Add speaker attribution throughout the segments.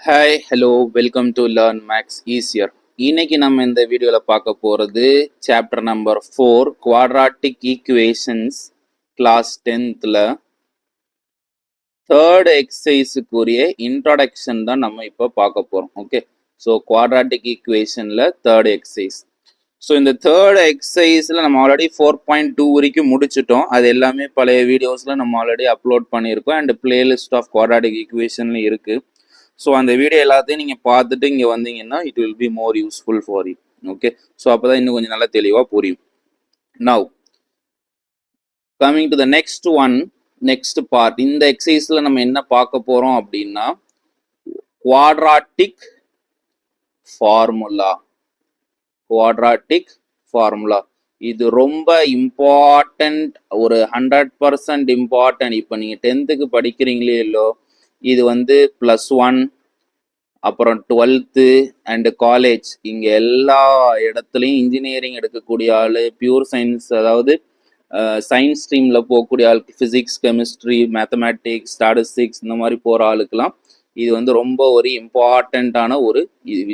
Speaker 1: Hi hello welcome to learn maths easier. இன்னைக்கு நம்ம இந்த வீடியோவில் பார்க்க போகிறது chapter number 4 quadratic equations class 10th third எக்ஸசைஸுக்குரிய இன்ட்ரோடக்ஷன் தான் நம்ம இப்போ பார்க்க போகிறோம். ஓகே, ஸோ குவாட்ராட்டிக் ஈக்குவேஷனில் தேர்ட் எக்ஸசைஸ். ஸோ இந்த தேர்ட் எக்ஸசைஸில் நம்ம ஆல்ரெடி 4.2 வரைக்கும் முடிச்சிட்டோம். அது எல்லாமே பழைய வீடியோஸில் நம்ம ஆல்ரெடி அப்லோட் பண்ணியிருக்கோம் அண்ட் பிளேலிஸ்ட் ஆஃப் குவாட்ராட்டிக் ஈக்குவேஷன்லையும் இருக்குது. ஸோ அந்த வீடியோ எல்லாத்தையும் நீங்கள் பார்த்துட்டு இங்கே வந்தீங்கன்னா it will be more useful for you. Okay, so அப்போ தான் இன்னும் கொஞ்சம் நல்லா தெளிவாக புரியும். Now coming to the next part. இந்த எக்ஸசைஸில் நம்ம என்ன பார்க்க போகிறோம் அப்படின்னா குவாட்ராட்டிக் ஃபார்முலா. இது ரொம்ப இம்பார்ட்டண்ட், ஒரு 100% இம்பார்ட்டன்ட். இப்போ நீங்கள் 10th படிக்கிறீங்களே இல்லோ, இது வந்து +1 அப்புறம் 12th அண்டு காலேஜ், இங்கே எல்லா இடத்துலையும் இன்ஜினியரிங் எடுக்கக்கூடிய ஆள், பியூர் சயின்ஸ் அதாவது சயின்ஸ் ஸ்ட்ரீமில் போகக்கூடிய ஆளுக்கு, ஃபிசிக்ஸ், கெமிஸ்ட்ரி, மேத்தமேட்டிக்ஸ், ஸ்டாட்டிஸ்டிக்ஸ் இந்த மாதிரி போகிற ஆளுக்கெல்லாம் இது வந்து ரொம்ப ஒரு இம்பார்ட்டண்ட்டான ஒரு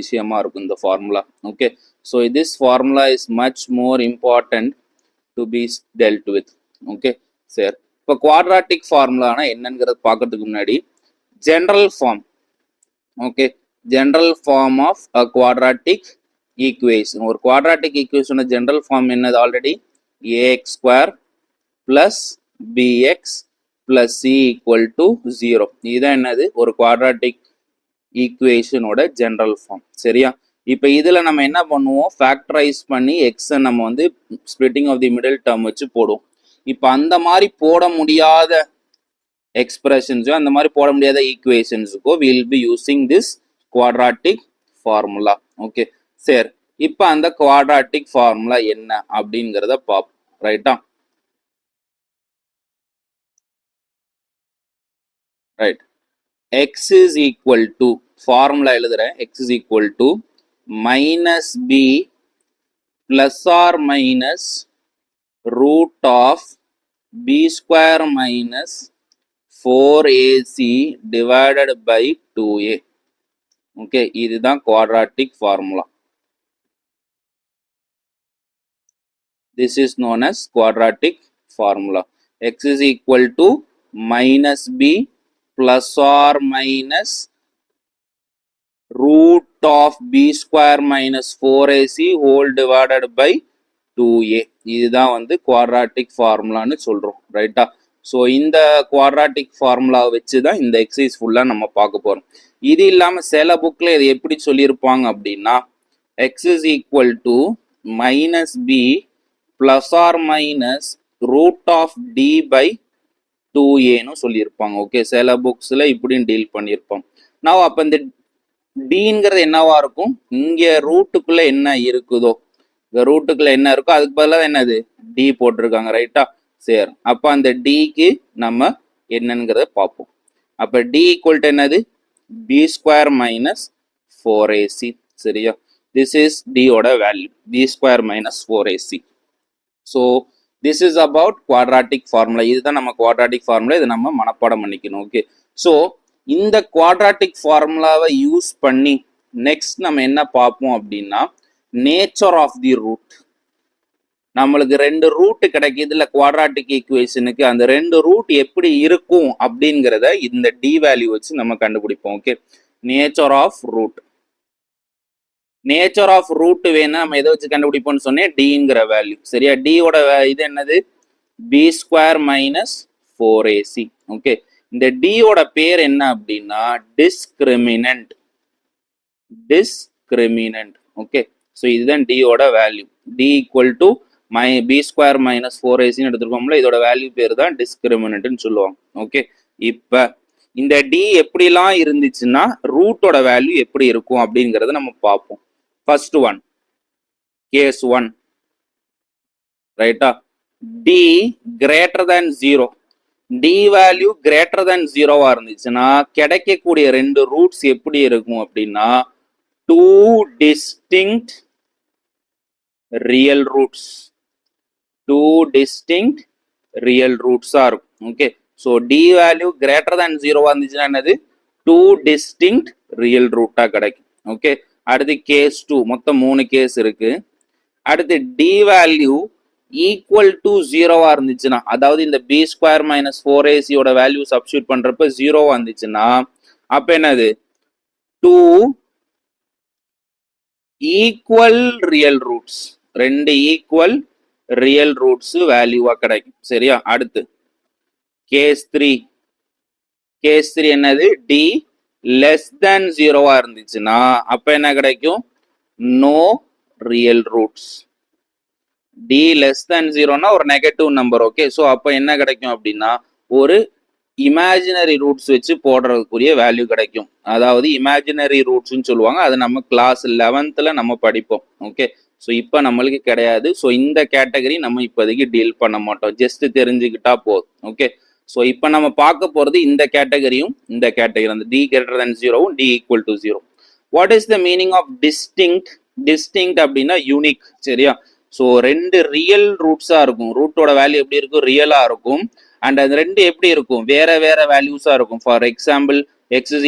Speaker 1: விஷயமா இருக்கும் இந்த formula. Okay, so this formula is much more important to be dealt with. Okay சரி, இப்போ குவாட்ராட்டிக் ஃபார்முலானா என்னங்கிறது பார்க்கறதுக்கு முன்னாடி general form. Okay, general form of a quadratic equation. ஒரு quadratic equation general form என்னது? Already ax square plus bx plus c equal to 0. இதுதான் என்னது? ஒரு quadratic equation ஓட general form. சரியா? இப்போ இதில் நம்ம என்ன பண்ணுவோம்? ஃபேக்டரைஸ் பண்ணி எக்ஸை நம்ம வந்து splitting of the middle term வச்சு போடுவோம். இப்போ அந்த மாதிரி போட முடியாத எக்ஸ்பிரஷன்ஸோ அந்த மாதிரி போட முடியாத ஈக்குவேஷன்ஸுக்கோ will be using this quadratic formula. Okay சரி, இப்போ அந்த குவாட்ராட்டிக் ஃபார்முலா என்ன அப்படிங்கிறத பார்ப்போம். ரைட்டா? Right, x is equal to, formula எழுதுறேன், x is equal to minus b plus or minus root of b square minus 4ac divided by 2a. Okay, இதுதான் quadratic formula. This is known as quadratic formula. X is equal to minus b plus or minus root of b square minus 4ac whole divided by 2a. இதுதான் வந்து quadratic ஃபார்முலான்னு சொல்றோம். ரைட்டா? So இந்த quadratic formula வச்சு தான் இந்த exercise ஃபுல்லாக நம்ம பார்க்க போகிறோம். இது இல்லாமல் சில புக்கில் இது எப்படி சொல்லியிருப்பாங்க அப்படின்னா x is equal to minus b plus or minus root of D by 2ஏன்னு சொல்லியிருப்பாங்க. ஓகே, சில புக்ஸில் இப்படின்னு டீல் பண்ணியிருப்பாங்க. நான் அப்போ இந்த டிங்கிறது என்னவா இருக்கும்? இங்கே ரூட்டுக்குள்ளே என்ன இருக்குதோ, இந்த ரூட்டுக்குள்ளே என்ன இருக்கோ அதுக்கு பதிலாக என்னது? டி போட்டிருக்காங்க. ரைட்டா? சரி, அப்போ அந்த டிக்கு நம்ம என்னங்கிறத பார்ப்போம். அப்போ டி ஈக்குவல் டு என்னது? B square minus 4ac. சரியா? திஸ் இஸ் டியோட value, b square minus 4ac. So this is about quadratic formula. இதுதான் நம்ம குவாட்ராட்டிக் ஃபார்முலா, இதை நம்ம மனப்பாடம் பண்ணிக்கணும். ஓகே, ஸோ இந்த குவாட்ராட்டிக் ஃபார்முலாவை யூஸ் பண்ணி நெக்ஸ்ட் நம்ம என்ன பார்ப்போம் அப்படின்னா நேச்சர் ஆஃப் தி ரூட். நம்மளுக்கு 2 ரூட் கிடைக்குது இல்லை குவாட்ராட்டிக் ஈக்குவேஷனுக்கு, அந்த 2 ரூட் எப்படி இருக்கும் அப்படிங்கிறத இந்த டி வேல்யூ வச்சு நம்ம கண்டுபிடிப்போம். Okay, nature of root. Nature of root வேணா நம்ம எதை வச்சு கண்டுபிடிப்போம்னு சொன்னேன்? டிங்கிற வேல்யூ. சரியா? டியோட இது என்னது? B square minus 4ac. Okay, இந்த டியோட பேர் என்ன அப்படின்னா டிஸ்கிரிமினன்ட். ஓகே, ஸோ இதுதான் டியோட value. D equal to b square minus 4ac எடுத்துருக்கோம்ல, இதோட வேல்யூ பேர் தான் டிஸ்கிரிமினன்ட்னு சொல்லுவாங்க. ஓகே, இப்போ இந்த டி எப்படிலாம் இருந்துச்சுன்னா ரூட்டோட வேல்யூ எப்படி இருக்கும் அப்படிங்கிறத நம்ம பார்ப்போம். First one, case 1. ரைட்டா? D greater than 0. D value greater than 0வா இருந்துச்சுன்னா கிடைக்கக்கூடிய 2 ரூட்ஸ் எப்படி இருக்கும் அப்படின்னா 2 distinct real roots. 2 distinct real roots are. Okay, so d value greater than 0 வந்துச்சுன்னா என்னது? 2 டிஸ்டிங்க்ட் ரியல் ரூட்டா கிடைக்கும். ஓகே, அடுத்து கேஸ் 2 மொத்தம் 3 கேஸ் இருக்கு. அடுத்து டி வேல்யூ ஈக்குவல் டு 0வா இருந்துச்சுன்னா, அதாவது இந்த b square minus 4ac value substitute பண்றப்ப 0வா இருந்துச்சுன்னா அப்ப என்னது 2 equal real roots, 2 equal real roots வேல்யூவா கிடைக்கும். சரியா, அடுத்து கேஸ் 3 என்னது டி லெஸ் தேன் 0வா இருந்துச்சுன்னா அப்ப என்ன கிடைக்கும் no real roots. D less than 0னா ஒரு நெகட்டிவ் நம்பர். ஓகே, ஸோ அப்போ என்ன கிடைக்கும் அப்படின்னா ஒரு இமேஜினரி ரூட்ஸ் வச்சு போடுறதுக்குரிய வேல்யூ கிடைக்கும். அதாவது இமேஜினரி ரூட்ஸ்ன்னு சொல்லுவாங்க. அது நம்ம கிளாஸ் 11th நம்ம படிப்போம். ஓகே, ஸோ இப்போ நம்மளுக்கு கிடையாது. ஸோ இந்த கேட்டகரி நம்ம இப்போதைக்கு டீல் பண்ண மாட்டோம், ஜஸ்ட் தெரிஞ்சுக்கிட்டா போதும். ஓகே, ஸோ இப்போ நம்ம பார்க்க போகிறது இந்த கேட்டகரியும் இந்த கேட்டகரி வந்து டி கிரேட்டர் தென் 0வும் D equal to 0. What is the meaning of distinct? Distinct அப்படின்னா யூனிக். சரியா, ஸோ 2 ரியல் ரூட்ஸாக இருக்கும். ரூட்டோட வேல்யூ எப்படி இருக்கும், ரியலாக இருக்கும். அண்ட் அது 2 எப்படி இருக்கும், வேற வேற வேல்யூஸாக இருக்கும். For example x is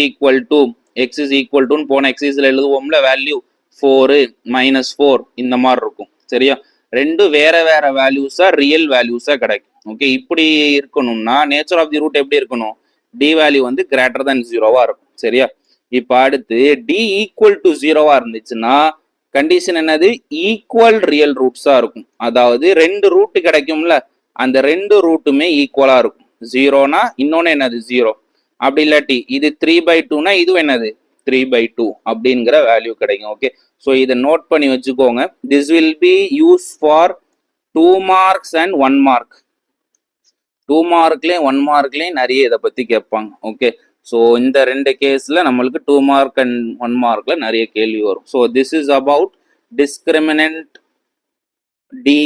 Speaker 1: equal டுன்னு போன எக்ஸைஸ்ல எழுதுவோம்ல வேல்யூ 4 -4 இந்த மாதிரி இருக்கும். சரியா, 2 வேற வேற வேல்யூஸா ரியல் வேல்யூஸா கிடைக்கும். ஓகே, இப்படி இருக்கணும்னா நேச்சர் ஆஃப் தி ரூட் எப்படி இருக்கணும், டி வேல்யூ வந்து கிரேட்டர் தென் 0வா இருக்கும். சரியா, இப்போ அடுத்து டி ஈக்குவல் டு 0வா இருந்துச்சுன்னா கண்டிஷன் என்னது, ஈக்குவல் ரியல் ரூட்ஸா இருக்கும். அதாவது 2 ரூட் கிடைக்கும்ல, அந்த 2 ரூட்டுமே ஈக்குவலா இருக்கும். 0னா இன்னொன்னு என்னது 0, அப்படி இல்லாட்டி இது 3/2னா இதுவும் என்னது 3/2 அப்படிங்கிற வேல்யூ கிடைக்கும். ஓகே, ஸோ இதை நோட் பண்ணி வச்சுக்கோங்க. This will be use for 2 marks and 1 mark. 2 மார்க்லேயும் 1 மார்க்லேயும் நிறைய இதை பற்றி கேட்பாங்க. ஓகே, ஸோ இந்த 2 கேஸில் நம்மளுக்கு 2 mark and 1 markல நிறைய கேள்வி வரும். So this is about discriminant D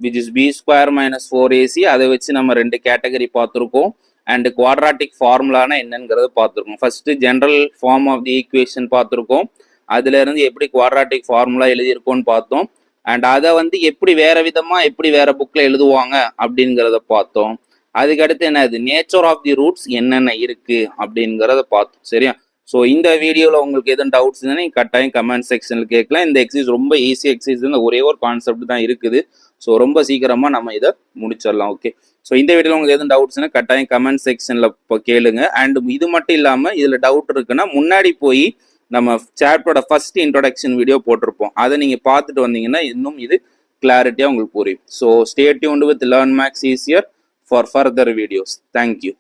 Speaker 1: which is B square minus 4ac. அதை வச்சு நம்ம 2 கேட்டகரி பார்த்துருக்கோம். அண்ட் குவாட்ராட்டிக் ஃபார்முலானா என்னங்கிறத பார்த்துருக்கோம். First general form of the equation பார்த்துருக்கோம். அதுல இருந்து எப்படி குவாட்ராட்டிக் ஃபார்முலா எழுதியிருக்கோன்னு பார்த்தோம். அண்ட் அதை வந்து எப்படி வேற விதமா எப்படி வேற புக்ல எழுதுவாங்க அப்படிங்கிறத பார்த்தோம். அதுக்கடுத்து என்னது நேச்சர் ஆஃப் தி ரூட்ஸ் என்னென்ன இருக்கு அப்படிங்கிறத பார்த்தோம். சரியா, ஸோ இந்த வீடியோவில் உங்களுக்கு எதுவும் டவுட்ஸ் இருந்தால் நீங்கள் கட்டாயம் கமெண்ட் செக்ஷனில் கேட்கலாம். இந்த எக்ஸசைஸ் ரொம்ப ஈஸி எக்ஸசைஸ், ஒரே ஒரு கான்செப்ட் தான் இருக்குது. ஸோ ரொம்ப சீக்கிரமாக நம்ம இதை முடிச்சிடலாம். ஓகே, ஸோ இந்த வீடியோவில் உங்களுக்கு எதுவும் டவுட்ஸ்னா கட்டாயம் கமெண்ட் செக்ஷனில் இப்போ கேளுங்க. அண்ட் இது மட்டும் இல்லாமல் இதில் டவுட் இருக்குன்னா முன்னாடி போய் நம்ம சாப்டரோட ஃபர்ஸ்ட் இன்ட்ரோடக்ஷன் வீடியோ போட்டிருப்போம். அதை நீங்கள் பார்த்துட்டு வந்தீங்கன்னா இன்னும் இது கிளாரிட்டியாக உங்களுக்கு புரியும். So stay tuned with learn maths easier for further videos. Thank you.